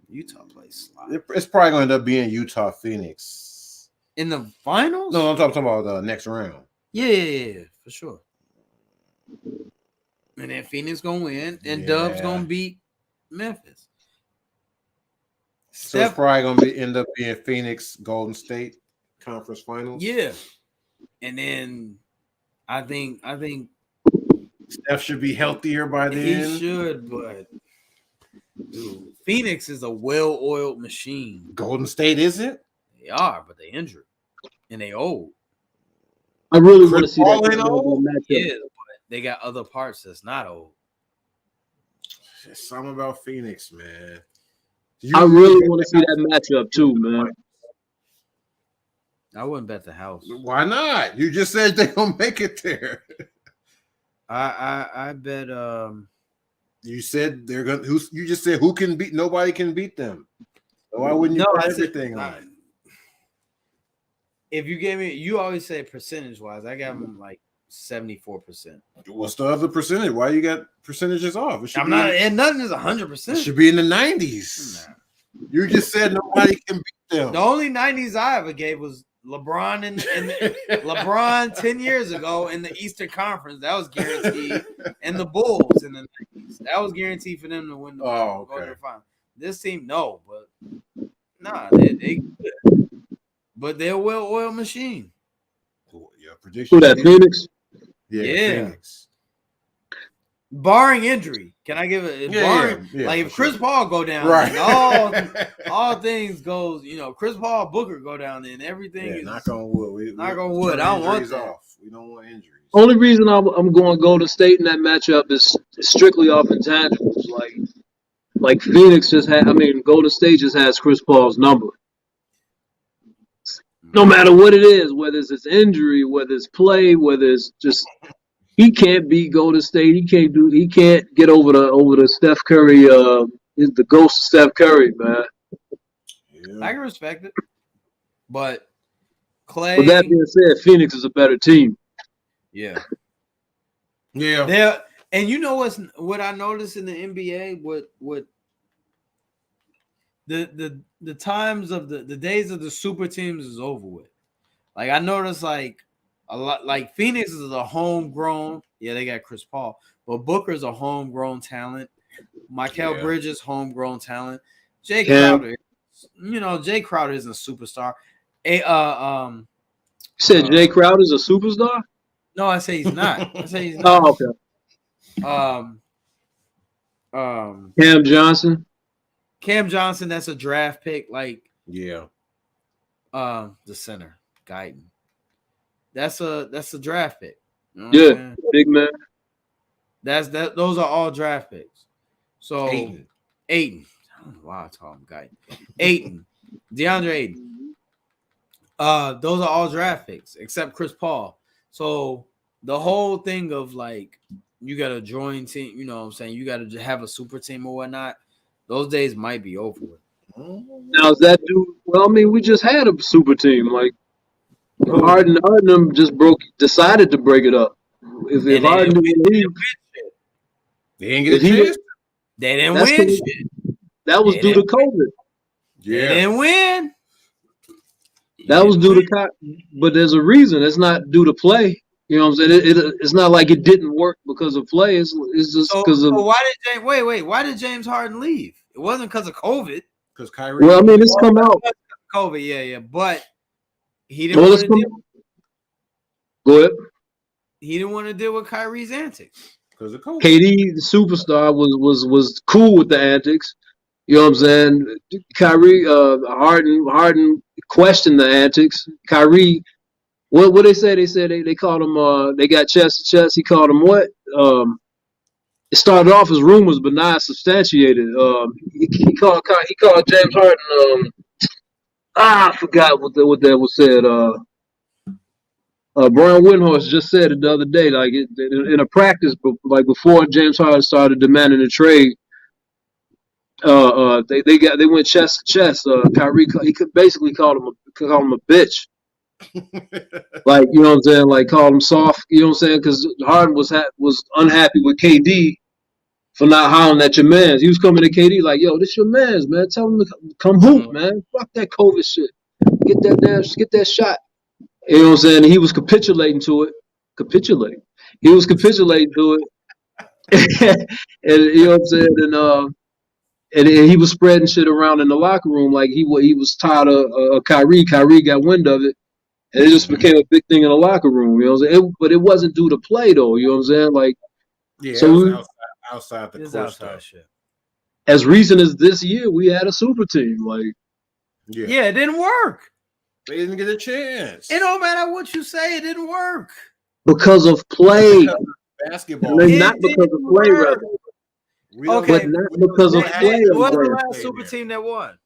Utah plays slide. It's probably going to end up being Utah Phoenix in the finals. No, I'm talking about the next round. Yeah, for sure. And then Phoenix gonna win, and Dubs gonna beat Memphis. So it's probably gonna end up being Phoenix Golden State Conference Finals. Yeah, and then I think Steph should be healthier by then. He should, but dude, Phoenix is a well-oiled machine. Golden State isn't. They are, but they injured and they old. I really want to see that matchup. Yeah, but they got other parts that's not old. There's something about Phoenix, man. I really want to see that matchup too, man. I wouldn't bet the house. Why not? You just said they're gonna make it there. I bet. You said they're gonna. You just said who can beat? Nobody can beat them. So why wouldn't you put everything on? If you gave me, you always say percentage wise. I got them like 74%. What's the other percentage? Why you got percentages off? I'm not, and nothing is 100%. It should be in the 90s. Nah. You just said nobody can beat them. The only 90s I ever gave was LeBron and LeBron 10 years ago in the Eastern Conference. That was guaranteed. And the Bulls in the 90s. That was guaranteed for them to win the go to the final. This team, no, but nah, they good. But they're a well-oiled machine. Your prediction. Who that, Phoenix? Yeah. Phoenix. Barring injury, can I give it? Like if Chris Paul go down, right? all things goes. Chris Paul, Booker go down, then everything is knock on wood. Knock on wood. I don't want that. Off. We don't want injuries. Only reason I'm going to Golden State in that matchup is strictly off intangibles. Like Phoenix just had. Golden State just has Chris Paul's number. No matter what it is, whether it's his injury, whether it's play, whether it's just he can't beat Golden State. He can't get over the Steph Curry. The ghost of Steph Curry, man. Yeah. I can respect it, but Clay. With that being said, Phoenix is a better team. Yeah. And you know what I noticed in the NBA? What the times of the days of the super teams is over with. Like I noticed like a lot like Phoenix is a homegrown. Yeah, they got Chris Paul, but Booker's a homegrown talent. Mikal Bridges, homegrown talent. Jay Crowder, Jay Crowder isn't a superstar. You said Jay Crowder's a superstar? No, I say he's not. I say he's not. Oh, okay. Cam Johnson. Cam Johnson, that's a draft pick. Like, the center, Guyton. That's a draft pick. Big man. Those are all draft picks. So Ayton. I don't know why I call him Guyton. Ayton, DeAndre Ayton. Those are all draft picks except Chris Paul. So the whole thing of like you got to join team, you know what I'm saying? You got to have a super team or whatnot. Those days might be over with. Now, is that dude? Well, we just had a super team. Like, Harden just decided to break it up. If Harden didn't leave, they didn't get a chance. They didn't win shit. That was due to COVID. They didn't win. That was due to, but there's a reason. It's not due to play. You know what I'm saying? It's not like it didn't work because of play. It's just because of. So why did James? Wait. Why did James Harden leave? It wasn't because of COVID. Because Kyrie. Well, I mean, it's come out. COVID, yeah, but he didn't want to deal. Go ahead. He didn't want to deal with Kyrie's antics. Because of COVID. KD, the superstar, was cool with the antics. You know what I'm saying? Kyrie, Harden questioned the antics. Kyrie, what they say? They said they called him. They got chest to chest. He called him what? It started off as rumors, but now it's substantiated. He called James Harden. I forgot what that was said. Brian Windhorst just said it the other day, like in a practice, like before James Harden started demanding a trade. They went chest to chest. Kyrie, he could basically call him a bitch. Like, you know what I'm saying? Like, call him soft. You know what I'm saying? Because Harden was unhappy with KD for not hollering at your mans. He was coming to KD like, yo, this your mans, man. Tell him to come hoop, man. Fuck that COVID shit. Get that shot. You know what I'm saying? He was capitulating to it. He was capitulating to it. And you know what I'm saying? And he was spreading shit around in the locker room like he was tired of Kyrie. Kyrie got wind of it. And it just became a big thing in the locker room. You know what I'm saying? But it wasn't due to play, though. You know what I'm saying? Like, yeah, so outside the court stuff. Shit. As recent as this year, we had a super team. Like, yeah, it didn't work. They didn't get a chance. It don't matter what you say, it didn't work. Because of play. Because of basketball. Not because of play, rather. Okay. But not because of play. What's the last super team that won?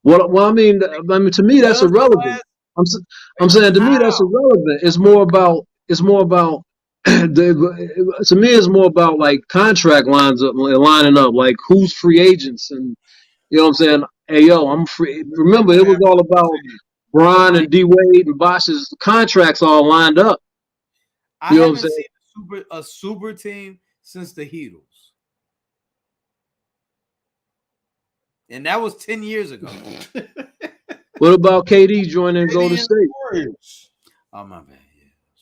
Well, I mean, to me, that's irrelevant. I'm saying to me, that's irrelevant. It's more about to me, it's more about like contract lining up, like who's free agents, and you know what I'm saying. Hey, yo, I'm free. Remember, it was all about Bron and D Wade and Bosh's contracts all lined up. I haven't seen a super team since the Heatles, and that was 10 years ago. What about KD joining Golden State? Oh my bad.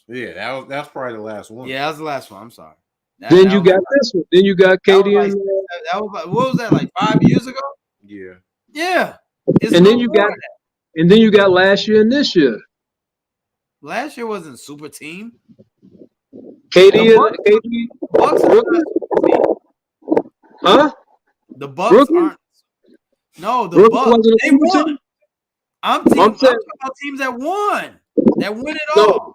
Yeah, that's probably the last one. Yeah, that was the last one. I'm sorry. Then you got this one. Then you got KD. What was that, like 5 years ago? Yeah. Yeah. And then you got last year and this year. Last year wasn't super team. KD. Bucks are not super team. Huh? The Bucks aren't. No, the Bucks. They won. I'm talking about teams that won. That win it all.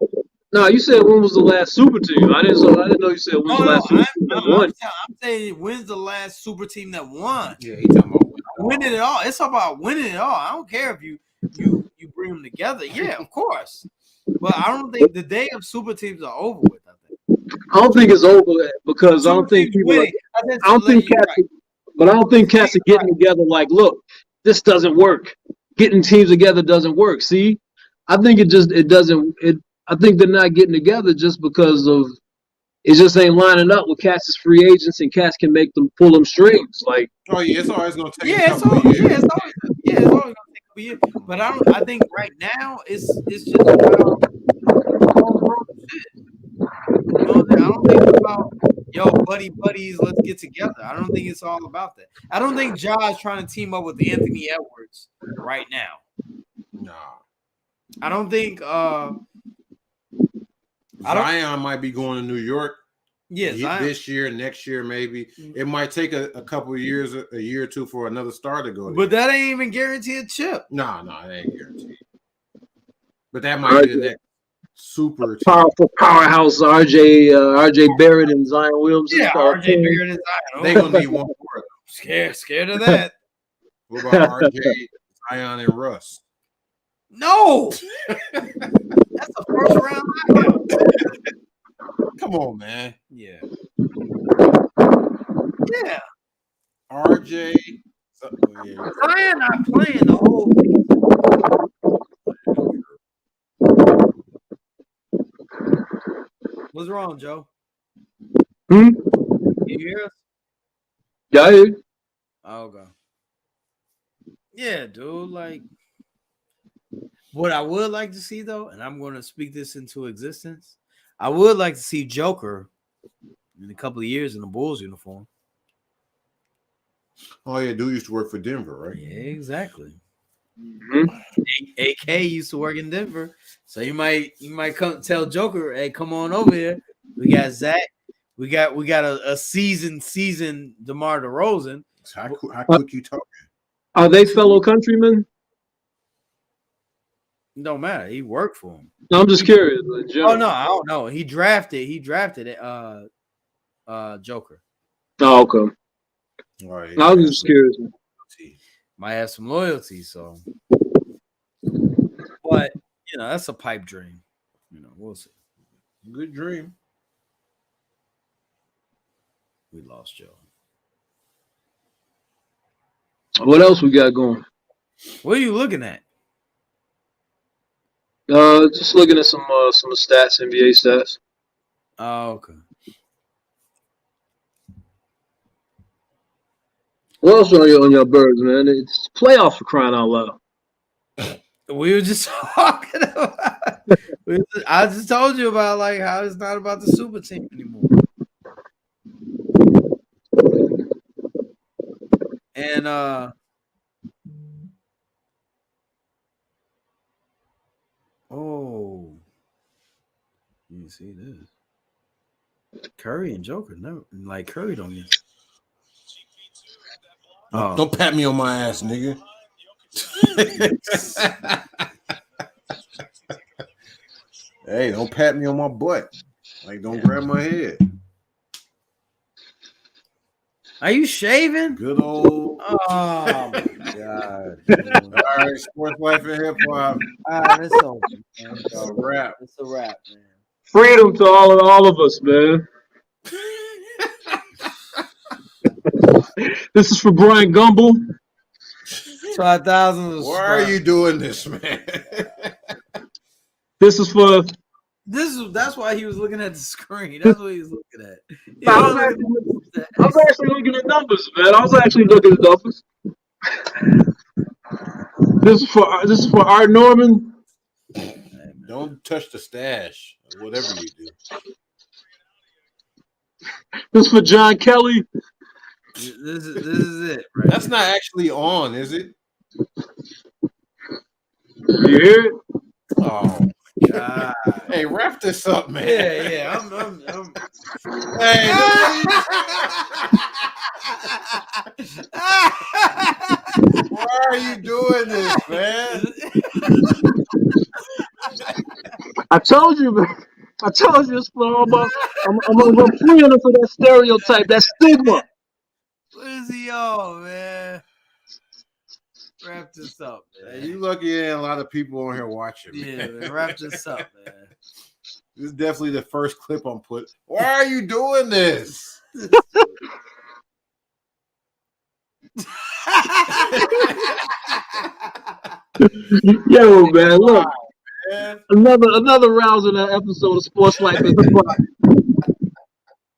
No, you said when was the last super team? I didn't know you said when was the last super team that won. I'm saying when's the last super team that won? Yeah, he's talking about winning it all. It's about winning it all. I don't care if you bring them together. Yeah, of course. But I don't think the day of super teams are over with. I don't think it's over because I don't think people. I don't think cats are getting together like, look, this doesn't work. Getting teams together doesn't work. See, I think I think they're not getting together just because of it just ain't lining up with cats as free agents and cats can make them pull them strings. Like, oh yeah, it's always gonna take it's always gonna take a year. But I think right now it's just about shit. You know, I don't think it's about buddies, let's get together. I don't think it's all about that. I don't think Ja's trying to team up with Anthony Edwards right now. Nah. I don't think Zion might be going to New York. Yes, this year, next year, maybe. It might take a couple of years, a year or two for another star to go there. But that ain't even guaranteed a chip. No, it ain't guaranteed. But that might be the next super powerful powerhouse RJ Barrett and Zion Williamson. Yeah, RJ Barrett and Zion. They're gonna need one more. Scared of that. What about RJ, Zion, and Russ? No, that's a first round knockout. Come on, man. Yeah. RJ. Zion not playing the whole thing. What's wrong, Joe? Can you hear us? Yeah, I hear you. Okay. Yeah, dude. Like, what I would like to see though, and I'm going to speak this into existence. I would like to see Joker in a couple of years in a Bulls uniform. Oh yeah, dude used to work for Denver, right? Yeah, exactly. Mhm. AK used to work in Denver, so you might come tell Joker, hey, come on over here. We got Zach. We got a seasoned DeMar DeRozan. How quick you talking? Are they fellow countrymen? Don't matter. He worked for him. No, I'm just curious. In Oh general. no, I don't know. He drafted Joker. Oh, okay. All right, I was just curious. Might have some loyalty, so. But that's a pipe dream. We'll see. Good dream. We lost Joe. What else we got going? What are you looking at? Just looking at some stats, NBA stats. Oh, okay. What else on your birds, man? It's playoffs for crying out loud. We were just talking about. I just told you about like how it's not about the super team anymore. And you see this. Curry and Joker, no, like Curry don't get. Oh. Don't pat me on my ass, nigga. Hey, don't pat me on my butt. Like, don't grab my head. Are you shaving? Good old. Oh my god! All right, sports life and hip hop. That's over. It's a wrap. It's a wrap, man. Freedom to all of us, man. This is for Brian Gumble. 5,000. Why are you doing this, man? This is for. That's why he was looking at the screen. That's what he was looking at. I was actually looking at numbers, man. I was actually looking at numbers. This is for Art Norman. Don't touch the stash, whatever you do. This is for John Kelly. This is it. Right That's not actually on, is it? You hear it? Oh, God. hey, wrap this up, man. Yeah. I'm Hey, why are you doing this, man? I told you, man. I told you it's for all about. I'm freeing him for that stereotype, that stigma. What is he on, man? Wrap this up, man. Hey, you lucky there ain't a lot of people on here watching, man. Yeah, man, wrap this up, man. This is definitely the first clip I'm putting. Why are you doing this? Yo, man, look. Another rousing episode of Sports Life and Hip Hop.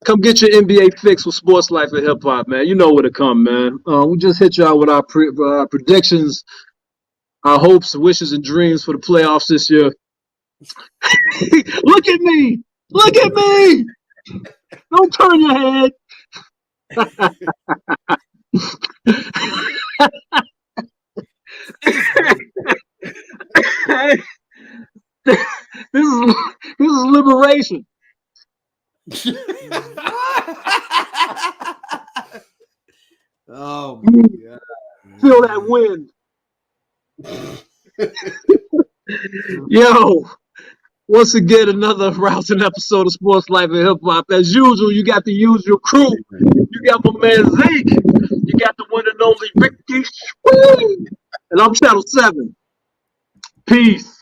Come get your NBA fix with Sports Life and Hip Hop, man. You know where to come, man. We just hit y'all with our predictions, our hopes, wishes, and dreams for the playoffs this year. Look at me! Look at me! Don't turn your head. This is liberation. Oh my god! Feel that wind. Yo, once again, another rousing episode of Sports Life and Hip Hop. As usual, you got the usual crew. You got my man Zeke. You got the one and only Ricky. And I'm Channel 7. Peace.